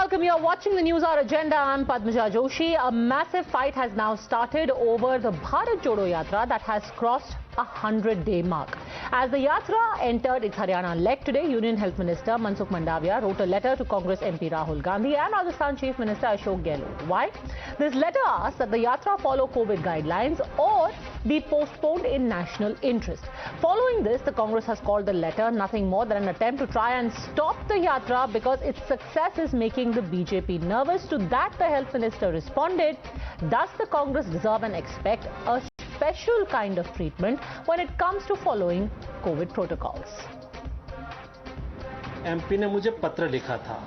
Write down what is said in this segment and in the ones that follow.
welcome. You're watching the News Hour Agenda. I'm Padmaja Joshi. A massive fight has now started over the Bharat Jodo Yatra that has crossed 100-day mark. As the Yatra entered its Haryana leg today, Union Health Minister Mansukh Mandavia wrote a letter to Congress MP Rahul Gandhi and Rajasthan Chief Minister Ashok Gehlot. Why? This letter asks that the Yatra follow COVID guidelines or be postponed in national interest. Following this, the Congress has called the letter nothing more than an attempt to try and stop the Yatra because its success is making the BJP nervous. To that, the Health Minister responded, does the Congress deserve and expect a special kind of treatment when it comes to following COVID protocols? MP ने मुझे पत्र लिखा था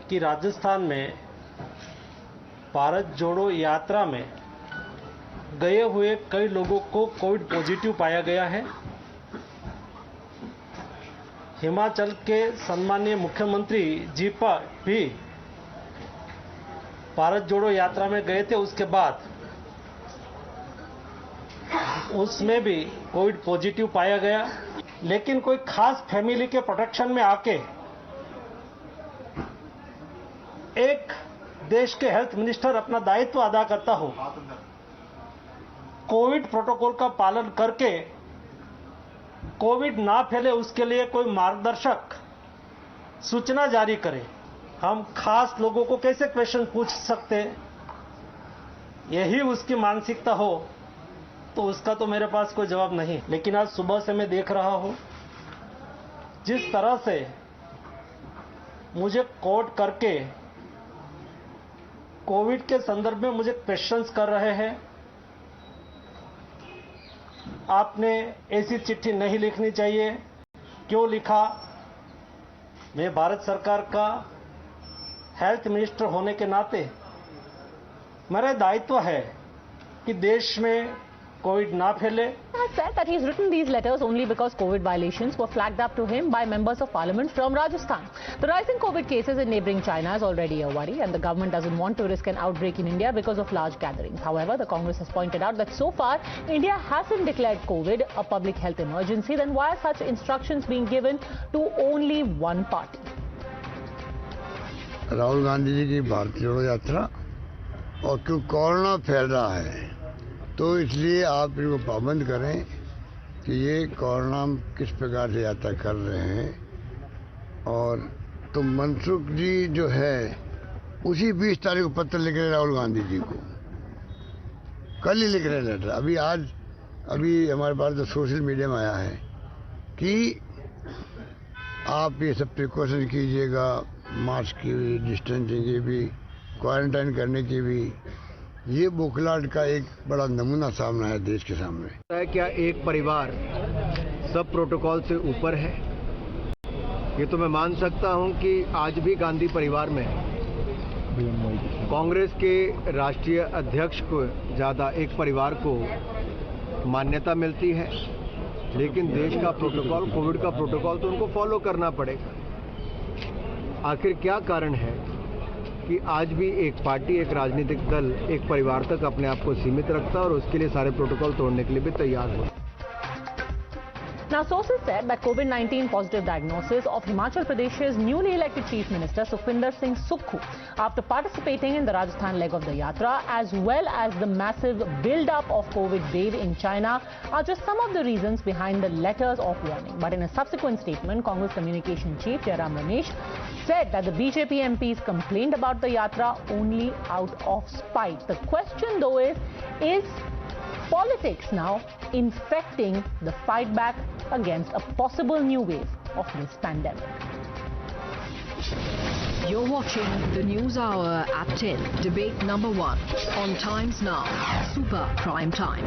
कि राजस्थान में भारत जोड़ो यात्रा में गए हुए कई लोगों को कोविड पॉजिटिव पाया गया है। हिमाचल के सम्मानीय मुख्यमंत्री जी पर भी भारत जोड़ो यात्रा में गए थे, उसके बाद उसमें भी कोविड पॉजिटिव पाया गया। लेकिन कोई खास फैमिली के प्रोटेक्शन में आके एक देश के हेल्थ मिनिस्टर अपना दायित्व अदा करता हो, कोविड प्रोटोकॉल का पालन करके कोविड ना फैले उसके लिए कोई मार्गदर्शक सूचना जारी करे। हम खास लोगों को कैसे क्वेश्चन पूछ सकते, यही उसकी मानसिकता हो तो उसका तो मेरे पास कोई जवाब नहीं। लेकिन आज सुबह से मैं देख रहा हूं जिस तरह से मुझे कोट करके कोविड के संदर्भ में मुझे क्वेश्चंस कर रहे हैं। आपने ऐसी चिट्ठी नहीं लिखनी चाहिए, क्यों लिखा? मैं भारत सरकार का हेल्थ मिनिस्टर होने के नाते मेरा दायित्व है कि देश में कोविड ना फैले। Has said that he's written these letters only because COVID violations were flagged up to him by members of parliament from Rajasthan. The rising COVID cases in neighbouring China is already a worry, and the government doesn't want to risk an outbreak in India because of large gatherings. However, the Congress has pointed out that so far India hasn't declared COVID a public health emergency. Then why are such instructions being given to only one party? Rahul Gandhi ji की भारत जोड़ो यात्रा और क्यों corona फैल रहा है, तो इसलिए आप इनको पाबंद करें कि ये कोरोना किस प्रकार से यात्रा कर रहे हैं। और तो मनसुख जी जो है उसी 20 तारीख को पत्र लिख रहे राहुल गांधी जी को, कल ही लिख रहे लेटर। अभी हमारे पास तो सोशल मीडिया में आया है कि आप ये सब प्रिकॉशन कीजिएगा, मास्क की भी, डिस्टेंसिंग की भी, क्वारंटाइन करने की भी। ये बौखलाहट का एक बड़ा नमूना सामने है देश के सामने। क्या एक परिवार सब प्रोटोकॉल से ऊपर है? ये तो मैं मान सकता हूं कि आज भी गांधी परिवार में कांग्रेस के राष्ट्रीय अध्यक्ष को ज़्यादा एक परिवार को मान्यता मिलती है, लेकिन देश का प्रोटोकॉल, कोविड का प्रोटोकॉल तो उनको फॉलो करना पड़ेगा। आखिर क्या कारण है कि आज भी एक पार्टी, एक राजनीतिक दल एक परिवार तक अपने आप को सीमित रखता है और उसके लिए सारे प्रोटोकॉल तोड़ने के लिए भी तैयार हो? Now, sources said that COVID-19 positive diagnosis of Himachal Pradesh's newly elected Chief Minister Sukhvinder Singh Sukkhu after participating in the Rajasthan leg of the Yatra, as well as the massive build-up of COVID wave in China, are just some of the reasons behind the letters of warning. But in a subsequent statement, Congress Communication Chief Jairam Ramesh said that the BJP MPs complained about the Yatra only out of spite. The question, though, is politics now infecting the fight back against a possible new wave of this pandemic? You're watching the News Hour at 10, debate number 1 on Times Now, Super Prime Time.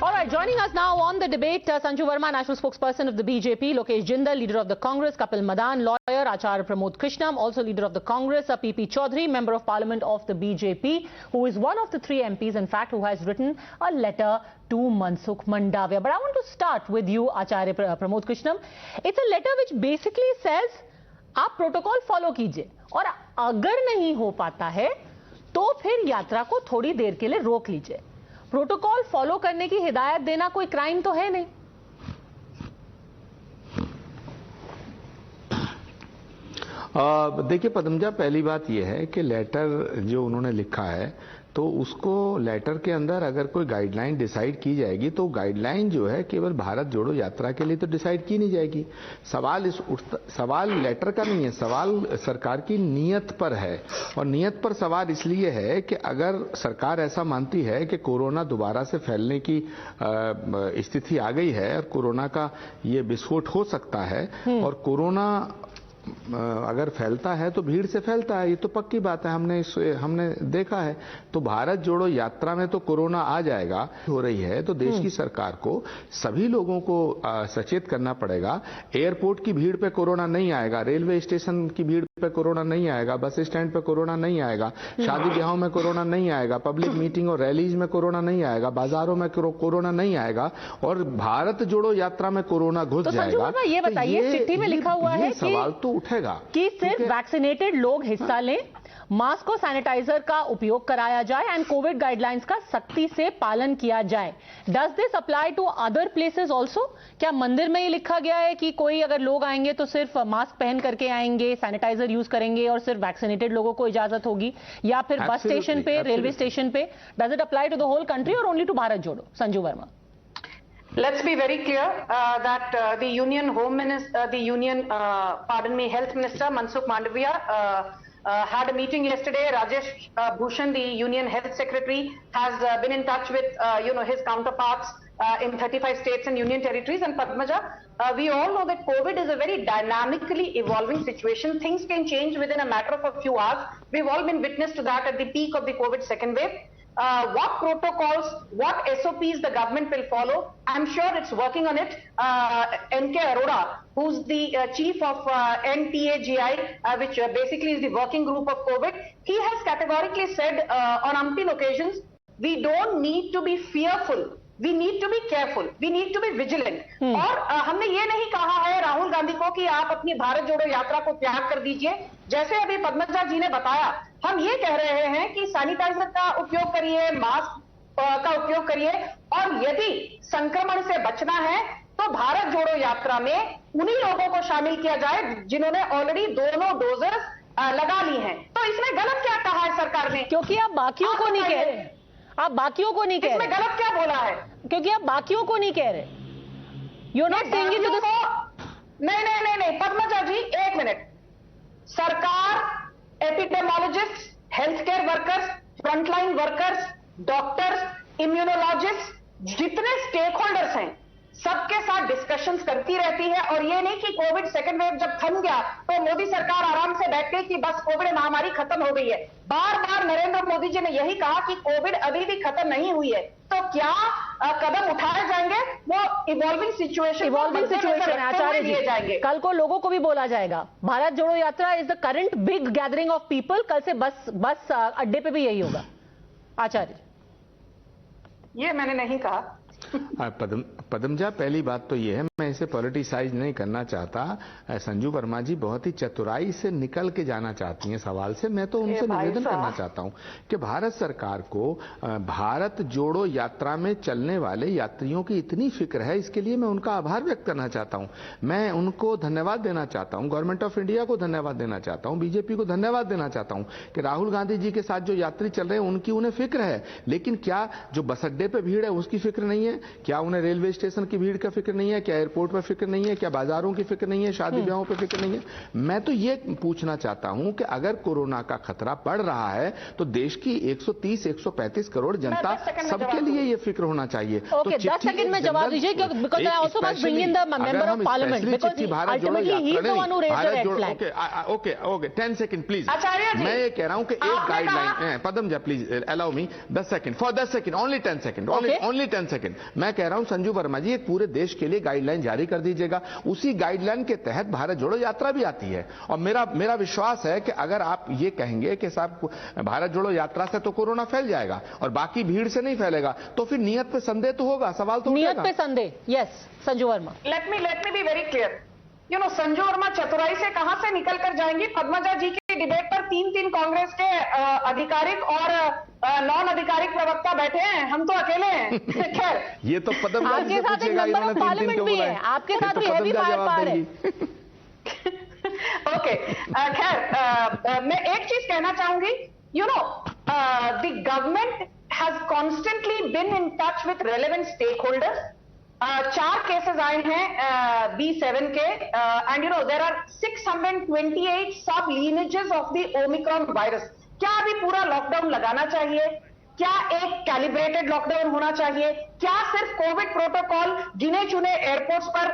All right, joining us now on the debate, Sanju Verma, national spokesperson of the BJP, Lokesh Jindal, leader of the Congress, Kapil Madan, lawyer, Acharya Pramod Krishnam, also leader of the Congress, PP Chaudhary, member of parliament of the BJP, who is one of the 3 MPs, in fact, who has written a letter to Mansukh Mandavia. But I want to start with you, Acharya Pramod Krishnam. It's a letter which basically says, आप protocol follow कीजिए और अगर नहीं हो पाता है तो फिर यात्रा को थोड़ी देर के लिए रोक लीजिए। प्रोटोकॉल फॉलो करने की हिदायत देना कोई क्राइम तो है नहीं। देखिए पद्मजा, पहली बात यह है कि लेटर जो उन्होंने लिखा है तो उसको लेटर के अंदर अगर कोई गाइडलाइन डिसाइड की जाएगी तो गाइडलाइन जो है केवल भारत जोड़ो यात्रा के लिए तो डिसाइड की नहीं जाएगी। सवाल लेटर का नहीं है, सवाल सरकार की नीयत पर है। और नीयत पर सवाल इसलिए है कि अगर सरकार ऐसा मानती है कि कोरोना दोबारा से फैलने की स्थिति आ गई है और कोरोना का ये विस्फोट हो सकता है और कोरोना अगर फैलता है तो भीड़ से फैलता है, ये तो पक्की बात है, हमने देखा है। तो भारत जोड़ो यात्रा में तो कोरोना आ जाएगा हो रही है, तो देश की सरकार को सभी लोगों को सचेत करना पड़ेगा। एयरपोर्ट की भीड़ पे कोरोना नहीं आएगा, रेलवे स्टेशन की भीड़ पे कोरोना नहीं आएगा, बस स्टैंड पे कोरोना नहीं आएगा, शादी ब्याहों में कोरोना नहीं आएगा, पब्लिक मीटिंग और रैलीज में कोरोना नहीं आएगा, बाजारों में कोरोना नहीं आएगा और भारत जोड़ो यात्रा में कोरोना घुस जाएगा। ये बताइए, चिट्ठी में लिखा हुआ है सवाल तो उठेगा कि सिर्फ वैक्सीनेटेड लोग हिस्सा लें, मास्क और सैनिटाइजर का उपयोग कराया जाए एंड कोविड गाइडलाइंस का सख्ती से पालन किया जाए। Does this apply to other places also? क्या मंदिर में ही लिखा गया है कि कोई अगर लोग आएंगे तो सिर्फ मास्क पहन करके आएंगे, सैनिटाइजर यूज करेंगे और सिर्फ वैक्सीनेटेड लोगों को इजाजत होगी, या फिर बस स्टेशन पे, रेलवे स्टेशन पे? Does it apply to the whole country और only to Bharat Jodo? Sanju Verma. Let's be very clear that the Union Home Minister, Health Minister Mansukh Mandavia had a meeting yesterday. Rajesh Bhushan, the Union Health Secretary, has been in touch with his counterparts in 35 states and union territories. And Padmaja, we all know that COVID is a very dynamically evolving situation. Things can change within a matter of a few hours. We've all been witness to that at the peak of the COVID second wave. What protocols, what SOPs the government will follow, I'm sure it's working on it. N.K. Arora, who's the chief of NPAGI, which basically is the working group of COVID, he has categorically said on umpteen occasions, we don't need to be fearful. We need to be careful. We need to be vigilant. और हमने ये नहीं कहा है राहुल गांधी को कि आप अपनी भारत जोड़ो यात्रा को त्याग कर दीजिए। जैसे अभी पद्मजा जी ने बताया, हम ये कह रहे हैं कि सैनिटाइजर का उपयोग करिए, मास्क का उपयोग करिए, और यदि संक्रमण से बचना है तो भारत जोड़ो यात्रा में उन्हीं लोगों को शामिल किया जाए जिन्होंने ऑलरेडी दोनों डोजेस लगा ली हैं। तो इसमें गलत क्या कहा है सरकार ने? क्योंकि आप बाकियों को नहीं कह रहे, आप बाकियों को नहीं कह रहे। इसमें गलत क्या बोला है? क्योंकि आप बाकियों को नहीं कह रहे। You not saying it to the नहीं पद्मजा जी, एक मिनट। सरकार epidemiologist, health care workers, frontline workers, doctors, immunologist, जितने स्टेक होल्डर्स हैं, सबके साथ डिस्कशंस करती रहती है। और ये नहीं कि कोविड सेकेंड वेव जब थम गया तो मोदी सरकार आराम से बैठ गई कि बस कोविड महामारी खत्म हो गई है। बार बार नरेंद्र मोदी जी ने यही कहा कि कोविड अभी भी खत्म नहीं हुई है। तो क्या कदम उठाए जाएंगे? वो इवॉल्विंग सिचुएशन आचार्य जी जाएंगे। कल को लोगों को भी बोला जाएगा Bharat Jodo Yatra is the current big gathering of people. कल से बस अड्डे पे भी यही होगा। आचार्य, ये मैंने नहीं कहा। पद्मजा, पहली बात तो ये है, मैं इसे पॉलिटिसाइज नहीं करना चाहता। संजू वर्मा जी बहुत ही चतुराई से निकल के जाना चाहती हैं सवाल से। मैं तो उनसे निवेदन करना चाहता हूं कि भारत सरकार को भारत जोड़ो यात्रा में चलने वाले यात्रियों की इतनी फिक्र है, इसके लिए मैं उनका आभार व्यक्त करना चाहता हूं। मैं उनको धन्यवाद देना चाहता हूं, गवर्नमेंट ऑफ इंडिया को धन्यवाद देना चाहता हूं, बीजेपी को धन्यवाद देना चाहता हूं कि राहुल गांधी जी के साथ जो यात्री चल रहे हैं उनकी उन्हें फिक्र है। लेकिन क्या जो बस अड्डे पे भीड़ है उसकी फिक्र नहीं है? क्या उन्हें रेलवे स्टेशन की भीड़ का फिक्र नहीं है? क्या एयरपोर्ट पर फिक्र नहीं है? क्या बाजारों की फिक्र नहीं है? शादी ब्याहों पर फिक्र नहीं है? मैं तो ये पूछना चाहता हूं कि अगर कोरोना का खतरा बढ़ रहा है तो देश की 130-135 करोड़ जनता, सबके लिए ये फिक्र होना चाहिए। ओके, 10 सेकंड में जवाब दीजिए because I also must bring in the member of parliament because ultimately he is the one who raised the red flag. Okay 10 second please. मैं ये कह रहा हूं कि एक guideline, Padmaja please allow me 10 second, for 10 second, only 10 second, only 10 second. मैं कह रहा हूं संजू वर्मा जी, एक पूरे देश के लिए गाइडलाइन जारी कर दीजिएगा। उसी गाइडलाइन के तहत भारत जोड़ो यात्रा भी आती है। और मेरा विश्वास है कि अगर आप ये कहेंगे कि साहब भारत जोड़ो यात्रा से तो कोरोना फैल जाएगा और बाकी भीड़ से नहीं फैलेगा, तो फिर नियत पे संदेह तो होगा, सवाल तो नियत पे संदेह। Yes Sanju Verma, let me be very clear. Sanju Verma चतुराई से कहां से निकल कर जाएंगी? पद्मजा जी की डिबेट पर 3 कांग्रेस के आधिकारिक और नॉन आधिकारिक प्रवक्ता बैठे हैं, हम तो अकेले हैं। खैर, ये तो पद्मजा जी से पूछेगा, इन्होंने 3 भी है, आपके साथ भी हैवी फायर है। ओके, खैर मैं एक चीज कहना चाहूंगी, you know the government has constantly been in touch with relevant stakeholders. 4 cases आए हैं B7 के, and you know there are 628 sub lineages of the omicron virus. क्या अभी पूरा लॉकडाउन लगाना चाहिए? क्या एक कैलिब्रेटेड लॉकडाउन होना चाहिए? क्या सिर्फ कोविड प्रोटोकॉल गिने चुने एयरपोर्ट्स पर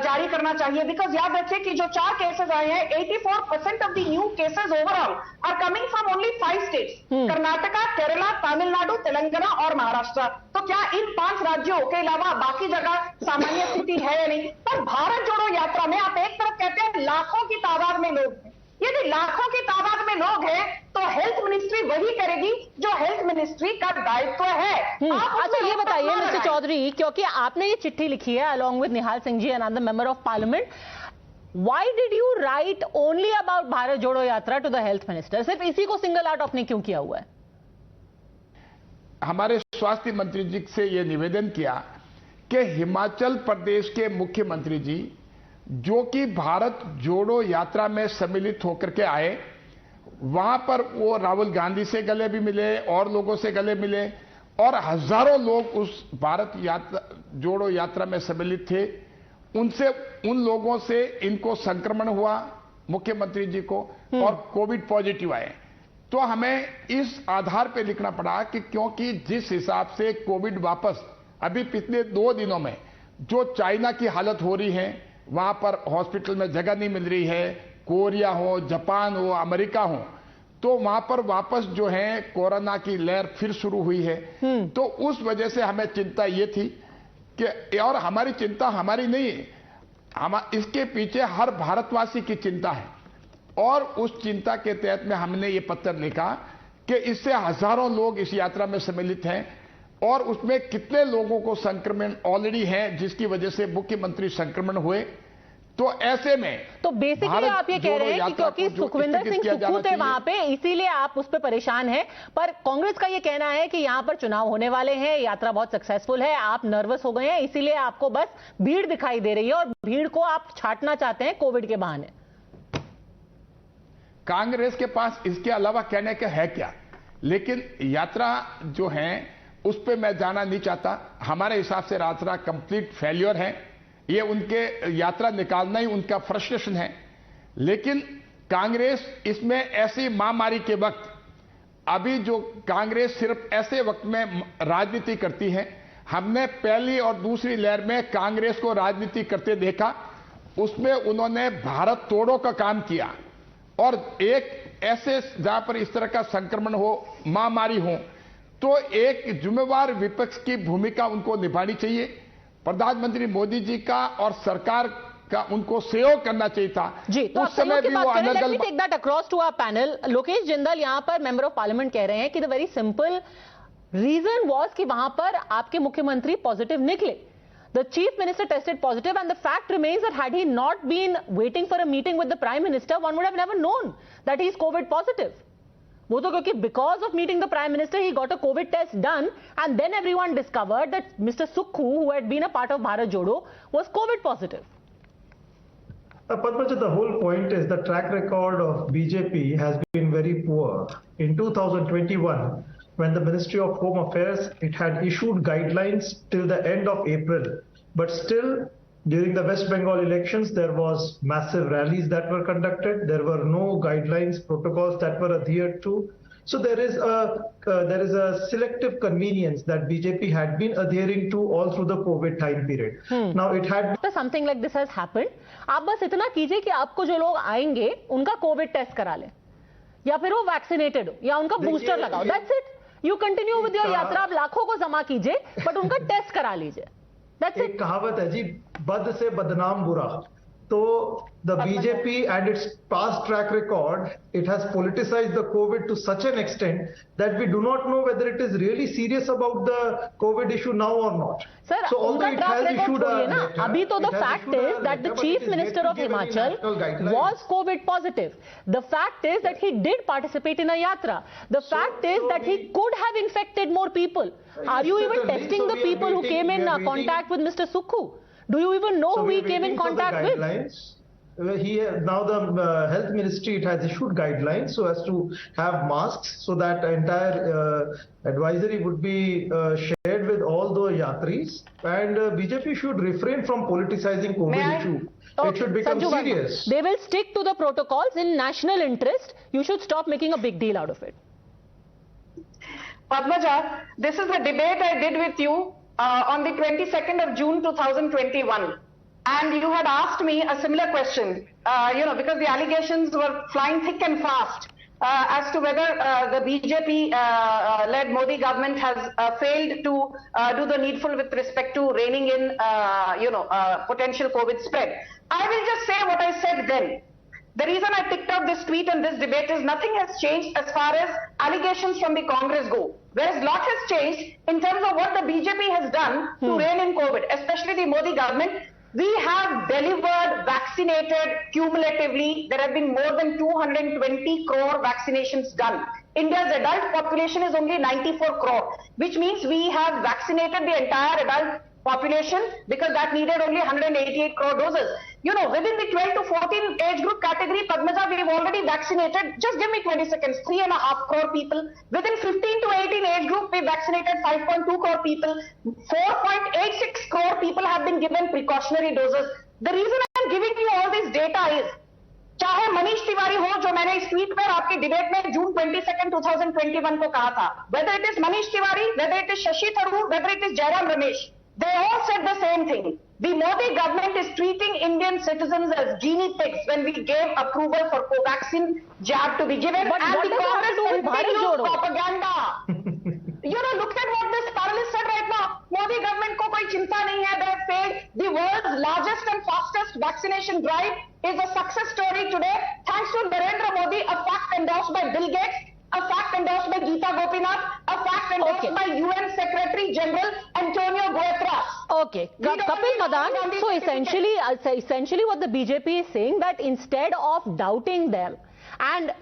जारी करना चाहिए? बिकॉज याद रखिए कि जो 4 केसेस आए हैं, 84% of the new cases overall are coming from only 5 states, Karnataka, Kerala, Tamil Nadu, Telangana और महाराष्ट्र। तो क्या इन 5 राज्यों के अलावा बाकी जगह सामान्य स्थिति है या नहीं? पर भारत जोड़ो यात्रा में आप एक तरफ कहते हैं लाखों की तादाद में लोग हैं। यदि लाखों की तादाद में लोग हैं तो हेल्थ मिनिस्ट्री वही करेगी जो हेल्थ मिनिस्ट्री का दायित्व है। अच्छा ये बताइए मिस्टर चौधरी, क्योंकि आपने ये चिट्ठी लिखी है along with Nihal Singh ji, another member of parliament, why did you write only about Bharat Jodo Yatra to the health minister? सिर्फ इसी को सिंगल आउट आपने क्यों किया हुआ है? हमारे स्वास्थ्य मंत्री जी से यह निवेदन किया कि हिमाचल प्रदेश के मुख्यमंत्री जी जो कि भारत जोड़ो यात्रा में सम्मिलित होकर के आए, वहां पर वो राहुल गांधी से गले भी मिले और लोगों से गले मिले, और हजारों लोग उस भारत जोड़ो यात्रा में सम्मिलित थे। उनसे, उन लोगों से इनको संक्रमण हुआ मुख्यमंत्री जी को और कोविड पॉजिटिव आए। तो हमें इस आधार पर लिखना पड़ा कि क्योंकि जिस हिसाब से कोविड वापस अभी पिछले 2 दिनों में जो चाइना की हालत हो रही है, वहां पर हॉस्पिटल में जगह नहीं मिल रही है, कोरिया हो, जापान हो, अमेरिका हो, तो वहां पर वापस जो है कोरोना की लहर फिर शुरू हुई है। तो उस वजह से हमें चिंता ये थी कि, और हमारी चिंता हमारी नहीं है, इसके पीछे हर भारतवासी की चिंता है, और उस चिंता के तहत में हमने ये पत्र लिखा कि इससे हजारों लोग इस यात्रा में सम्मिलित हैं और उसमें कितने लोगों को संक्रमण ऑलरेडी है जिसकी वजह से मुख्यमंत्री संक्रमण हुए। तो ऐसे में तो बेसिकली आप ये कह रहे हैं कि क्योंकि सुखविंदर सिंह सुक्खू थे वहां पे, इसीलिए आप उस पर परेशान हैं। पर कांग्रेस का ये कहना है कि यहां पर चुनाव होने वाले हैं, यात्रा बहुत सक्सेसफुल है, आप नर्वस हो गए हैं, इसीलिए आपको बस भीड़ दिखाई दे रही है और भीड़ को आप छाटना चाहते हैं कोविड के बहाने। कांग्रेस के पास इसके अलावा कहने का है क्या? लेकिन यात्रा जो है उस पर मैं जाना नहीं चाहता। हमारे हिसाब से यात्रा कंप्लीट फेल्योर है, ये उनके यात्रा निकालना ही उनका फ्रस्ट्रेशन है। लेकिन कांग्रेस इसमें ऐसी महामारी के वक्त, अभी जो कांग्रेस सिर्फ ऐसे वक्त में राजनीति करती है, हमने पहली और दूसरी लहर में कांग्रेस को राजनीति करते देखा, उसमें उन्होंने भारत तोड़ो का काम किया, और एक ऐसे जहां पर इस तरह का संक्रमण हो, महामारी हो, तो एक जिम्मेवार विपक्ष की भूमिका उनको निभानी चाहिए। प्रधानमंत्री मोदी जी का और सरकार का उनको सहयोग करना चाहिए था। जी, तो उस समय भी वो अनगल। Let me take that across to our panel. Lokesh Jindal यहां पर मेंबर ऑफ पार्लियामेंट कह रहे हैं कि the very simple reason was कि वहां पर आपके मुख्यमंत्री पॉजिटिव निकले। The chief minister tested positive, and the fact remains that had he not been waiting for a meeting with the prime minister, one would have never known that he is COVID positive. वो तो क्योंकि because of meeting the prime minister, he got a COVID test done, and then everyone discovered that Mr. Sukkhu, who had been a part of Bharat Jodo, was COVID positive. Padmaja, the whole point is the track record of BJP has been very poor. In 2021, when the Ministry of Home Affairs, it had issued guidelines till the end of April, but still during the West Bengal elections, there was massive rallies that were conducted. There were no guidelines, protocols that were adhered to. So there is a selective convenience that BJP had been adhering to all through the COVID time period. Now it had something like this has happened. आप बस इतना कीजिए कि आपको जो लोग आएंगे उनका कोविड टेस्ट करा लें, या फिर वो वैक्सीनेटेड हो, या उनका बूस्टर लगाओ। That's it. You continue with your यात्रा। आप लाखों को जमा कीजिए, बट उनका टेस्ट करा लीजिए। That's it. एक कहावत है जी, बद से बदनाम बुरा। तो the BJP and its past track record, it has politicized the COVID to such an extent that we do not know whether it is really serious about the COVID issue now or not. Sir, so although it has issued a letter, abhi to the fact is that the chief minister of Himachal was COVID positive. The fact is that he did participate in a yatra. The fact is that he could have infected more people. Are you even testing the people who came in contact with Mr. Sukkhu? Do you even know who he came in contact with? now the health ministry, it has issued guidelines so as to have masks, so that entire advisory would be shared with all the yatris, and BJP should refrain from politicizing COVID issue. Okay, it should become Sanju Verma, serious. they will stick to the protocols in national interest. You should stop making a big deal out of it. Padmaja, this is the debate I did with you on the 22nd of June 2021. And you had asked me a similar question, because the allegations were flying thick and fast as to whether the BJP-led Modi government has failed to do the needful with respect to reining in, potential COVID spread. I will just say what I said then. The reason I picked up this tweet and this debate is nothing has changed as far as allegations from the Congress go. Whereas lot has changed in terms of what the BJP has done to rein in COVID, especially the Modi government. We have delivered, vaccinated cumulatively. There have been more than 220 crore vaccinations done. India's adult population is only 94 crore, which means we have vaccinated the entire adult population because that needed only 188 crore doses. Within the 12 to 14 age group category, Padmaja, we've already vaccinated, just give me 20 seconds, 3.5 crore people. Within 15 to 18 age group, we vaccinated 5.2 crore people. 4.86 crore people have been given precautionary doses. The reason I'm giving you all this data is, चाहे मनीष तिवारी हो, जो मैंने इस tweet पर आपकी debate में जून 22, 2021 को कहा था, whether it is Manish Tiwari, whether it is Shashi Tharoor, whether it is Jairam Ramesh, they all said the same thing. The Modi government is treating Indian citizens as guinea pigs when we gave approval for Covaxin jab to be given, But and what the does that have to do with Bharat continues Jodo? propaganda. Look at what this panelist said right now. Modi government ko koi chinta nahi hai. They have failed. The world's largest and fastest vaccination drive is a success story today, thanks to Narendra Modi, a fact endorsed by Bill Gates, a fact endorsed by Geeta Gopinath, a fact endorsed by UN Secretary General Antonio Guterres. Okay, Kapil Madan, so essentially what the BJP is saying, that instead of doubting them and,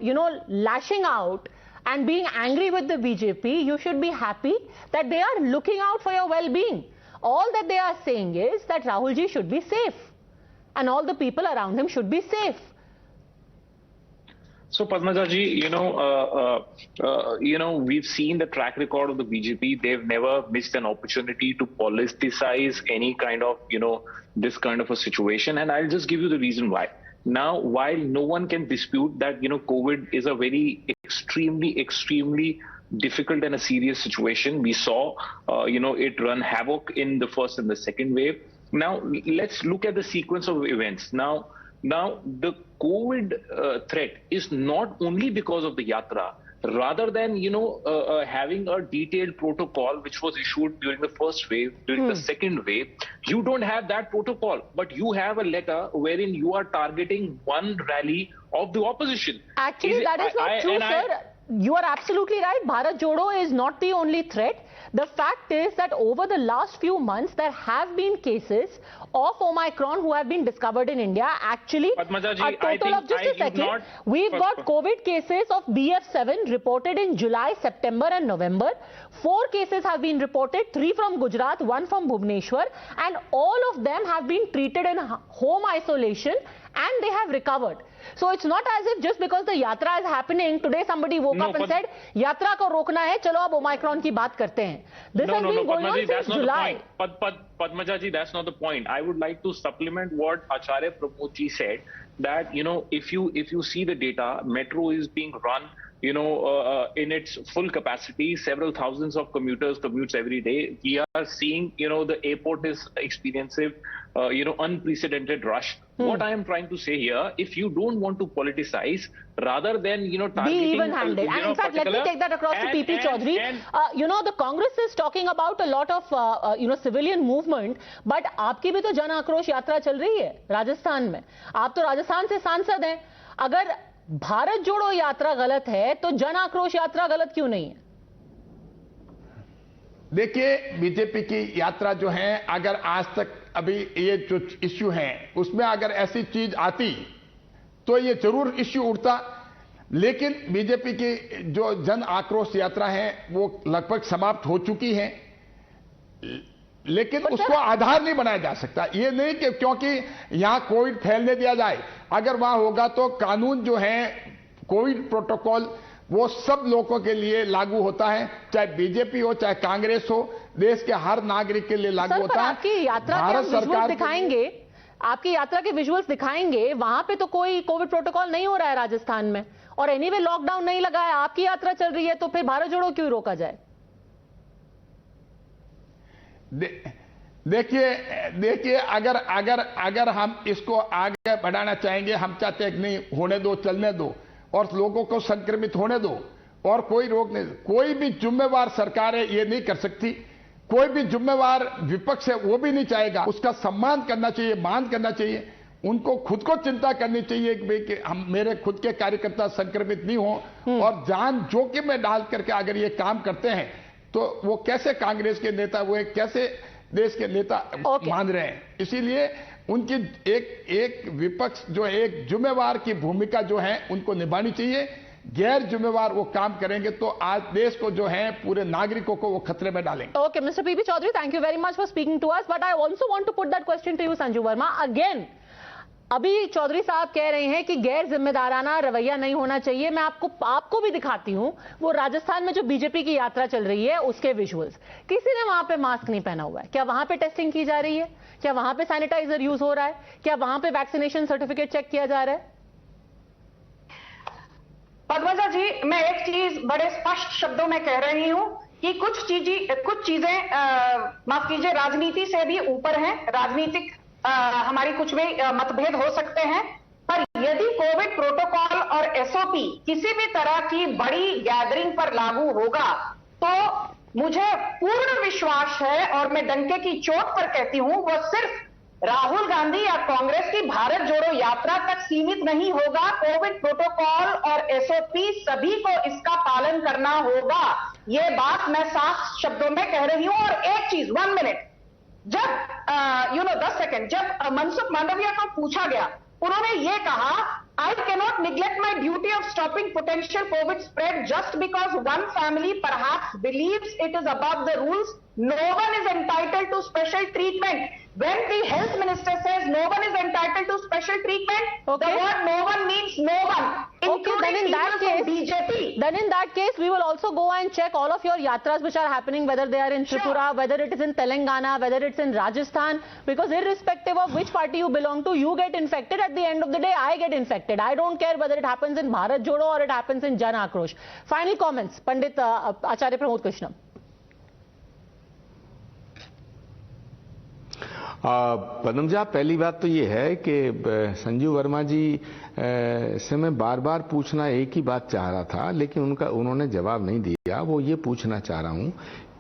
lashing out and being angry with the BJP, you should be happy that they are looking out for your well-being. All that they are saying is that Rahulji should be safe and all the people around him should be safe. So Padmaja ji, we've seen the track record of the BJP. They've never missed an opportunity to politicize any kind of, this kind of a situation. And I'll just give you the reason why. Now, while no one can dispute that, COVID is a very extremely difficult and a serious situation. We saw, it run havoc in the first and the second wave. Now, let's look at the sequence of events. Now the COVID threat is not only because of the Yatra, rather than, having a detailed protocol which was issued during the first wave, during the second wave. You don't have that protocol, but you have a letter wherein you are targeting one rally of the opposition. Actually, that is not true, sir. You are absolutely right. Bharat Jodo is not the only threat. The fact is that over the last few months, there have been cases of Omicron who have been discovered in India. Actually, Padmaja ji, a total of, just a second, we've got COVID cases of BF7 reported in July, September and November. 4 cases have been reported, 3 from Gujarat, 1 from Bhubaneswar, and all of them have been treated in home isolation and they have recovered. So it's not as if just because the yatra is happening, today somebody woke up and said, yatra ko rokna hai, chalo ab Omicron ki baat karte hain. This has been going on since July. Padmaja ji, that's not the point. I would like to supplement what Acharya Pramod ji said, that, if you see the data, metro is being run, in its full capacity. Several thousands of commuters commutes every day. We are seeing, the airport is experiencing, unprecedented rush. What I am trying to say here, if you don't want to politicize, rather than, targeting... Be even-handed. And in fact, let me take that across to PP Chaudhary. The Congress is talking about a lot of, civilian movement, but आपकी भी तो जन आक्रोश यात्रा चल रही है राजस्थान में. आप तो राजस्थान से सांसद हैं. अगर भारत जोड़ो यात्रा गलत है, तो जन आक्रोश यात्रा गलत क्यों नहीं है? देखिए, बीजेपी की यात्रा जो है, अगर आज तक अभी ये जो इश्यू है, उसमें अगर ऐसी चीज आती तो ये जरूर इश्यू उठता. लेकिन बीजेपी की जो जन आक्रोश यात्रा है, वो लगभग समाप्त हो चुकी है. लेकिन उसको आधार नहीं बनाया जा सकता। ये नहीं कि क्योंकि यहां कोविड फैलने दिया जाए, अगर वहां होगा तो कानून जो है कोविड प्रोटोकॉल वो सब लोगों के लिए लागू होता है, चाहे बीजेपी हो चाहे कांग्रेस हो, देश के हर नागरिक के लिए लागू होता है। आपकी यात्रा के विजुअल्स दिखाएंगे, आपकी यात्रा के विजुअल्स दिखाएंगे, वहां पे तो कोई कोविड प्रोटोकॉल नहीं हो रहा है राजस्थान में, और एनीवे लॉकडाउन नहीं लगा है, आपकी यात्रा चल रही है, तो फिर भारत जोड़ो क्यों रोका जाए? देखिए अगर हम इसको आगे बढ़ाना चाहेंगे, हम चाहते हैं कि नहीं होने दो, चलने दो और लोगों को संक्रमित होने दो और कोई रोक नहीं। कोई भी जिम्मेवार सरकार है ये नहीं कर सकती, कोई भी जिम्मेवार विपक्ष है वो भी नहीं चाहेगा। उसका सम्मान करना चाहिए, मान करना चाहिए, उनको खुद को चिंता करनी चाहिए कि हम मेरे खुद के कार्यकर्ता संक्रमित नहीं हो, और जान जोखिम में डाल करके अगर ये काम करते हैं तो वो कैसे कांग्रेस के नेता हुए, कैसे देश के नेता मान रहे हैं। इसीलिए उनकी एक विपक्ष जो एक जिम्मेवार की भूमिका जो है उनको निभानी चाहिए। गैर जिम्मेवार वो काम करेंगे तो आज देश को जो है पूरे नागरिकों को वो खतरे में डालेंगे। Okay mister PB Chaudhary, thank you very much for speaking to us, but I also want to put that question to you Sanju Verma again. अभी चौधरी साहब कह रहे हैं कि गैर जिम्मेदाराना रवैया नहीं होना चाहिए। मैं आपको भी दिखाती हूं वो राजस्थान में जो बीजेपी की यात्रा चल रही है उसके विजुअल्स। किसी ने वहां पे मास्क नहीं पहना हुआ है। क्या वहां पे टेस्टिंग की जा रही है? क्या वहां पे सैनिटाइजर यूज हो रहा है? क्या वहां पे वैक्सीनेशन सर्टिफिकेट चेक किया जा रहा है? पद्मजा जी, मैं एक चीज बड़े स्पष्ट शब्दों में कह रही हूं कि कुछ चीजें माफ कीजिए राजनीति से भी ऊपर हैं। राजनीतिक हमारी कुछ भी मतभेद हो सकते हैं, पर यदि कोविड प्रोटोकॉल और एसओपी किसी भी तरह की बड़ी गैदरिंग पर लागू होगा तो मुझे पूर्ण विश्वास है, और मैं डंके की चोट पर कहती हूं, वो सिर्फ राहुल गांधी या कांग्रेस की भारत जोड़ो यात्रा तक सीमित नहीं होगा। कोविड प्रोटोकॉल और एसओपी सभी को इसका पालन करना होगा। ये बात मैं साफ शब्दों में कह रही हूं। और एक चीज, 1 मिनट, जब 10 सेकेंड, जब मनसुख मांडविया को पूछा गया, उन्होंने ये कहा, I cannot neglect my duty of stopping potential COVID spread just because one family perhaps believes it is above the rules. No one is entitled to special treatment. When the health minister says no one is entitled to special treatment, the word no one means no one, including people from BJP. Then in that case, we will also go and check all of your yatras which are happening, whether they are in Tripura, whether it is in Telangana, whether it's in Rajasthan, because irrespective of which party you belong to, you get infected. At the end of the day, I get infected. I don't care whether it happens in Bharat Jodo or it happens in Jan Akrosh. Final comments, Pandit Acharya Pramod Krishna. Padmaja, पहली बात तो ये है कि संजीव वर्मा जी से मैं बार बार पूछना एक ही बात चाह रहा था, लेकिन उन्होंने जवाब नहीं दिया। वो ये पूछना चाह रहा हूं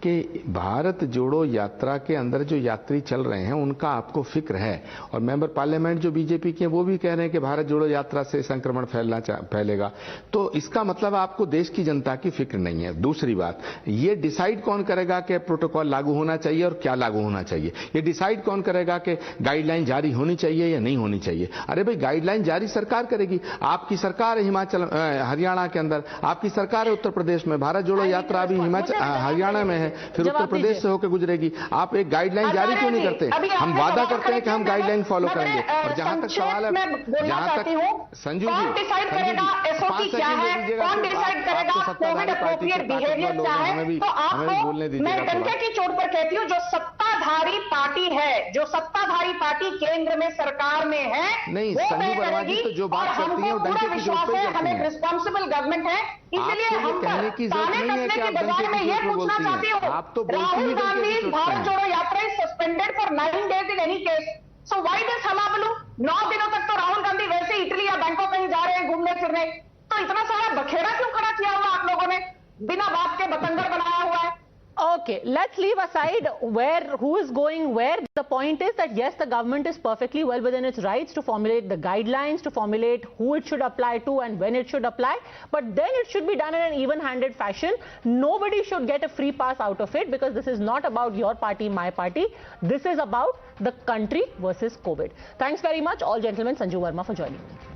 कि भारत जोड़ो यात्रा के अंदर जो यात्री चल रहे हैं उनका आपको फिक्र है, और मेंबर पार्लियामेंट जो बीजेपी के वो भी कह रहे हैं कि भारत जोड़ो यात्रा से संक्रमण फैलेगा, तो इसका मतलब आपको देश की जनता की फिक्र नहीं है। दूसरी बात, ये डिसाइड कौन करेगा कि प्रोटोकॉल लागू होना चाहिए और क्या लागू होना चाहिए? ये डिसाइड कौन करेगा कि गाइडलाइन जारी होनी चाहिए या नहीं होनी चाहिए? अरे भाई, गाइडलाइन जारी सरकार करेगी। आपकी सरकार है हिमाचल हरियाणा के अंदर, आपकी सरकार है उत्तर प्रदेश में, भारत जोड़ो यात्रा अभी हरियाणा में है, फिर उत्तर प्रदेश से होकर गुजरेगी। आप एक गाइडलाइन जारी क्यों नहीं करते? हम वादा करते हैं कि हम गाइडलाइन फॉलो करेंगे। और जहां तक सवाल है, जहां तक संजू जी, डिसाइड करेगा एसओपी क्या है, कौन डिसाइड करेगा कोविड एप्रोप्रिएट बिहेवियर क्या है, तो आपको मैं डंके की चोट पर कहती हूं, जो सत्ताधारी पार्टी है, जो सत्ताधारी पार्टी केंद्र में सरकार में है, नहीं संजू वर्मा जी तो जो बात करती है वो डंके की चोट पर हम एक रिस्पॉन्सिबल गवर्नमेंट है, इसलिए हम कहने की जरूरत नहीं है कि आप डंके की चोट पर बोलती हैं। आप तो Rahul Gandhi Bharat Jodo Yatra is suspended for 9 days in any case, so why this hullabaloo? 9 दिनों तक तो राहुल गांधी वैसे इटली या बैंकॉक कहीं जा रहे हैं घूमने फिरने, तो इतना सारा बखेड़ा क्यों खड़ा किया हुआ आप लोगों ने? बिना बात के बतंगड़ बनाया हुआ है। Okay, let's leave aside who is going where. The point is that yes, the government is perfectly well within its rights to formulate the guidelines, to formulate who it should apply to and when it should apply, but then it should be done in an even-handed fashion. Nobody should get a free pass out of it, because this is not about your party, my party. This is about the country versus COVID. Thanks very much, all gentlemen. Sanju Verma for joining me.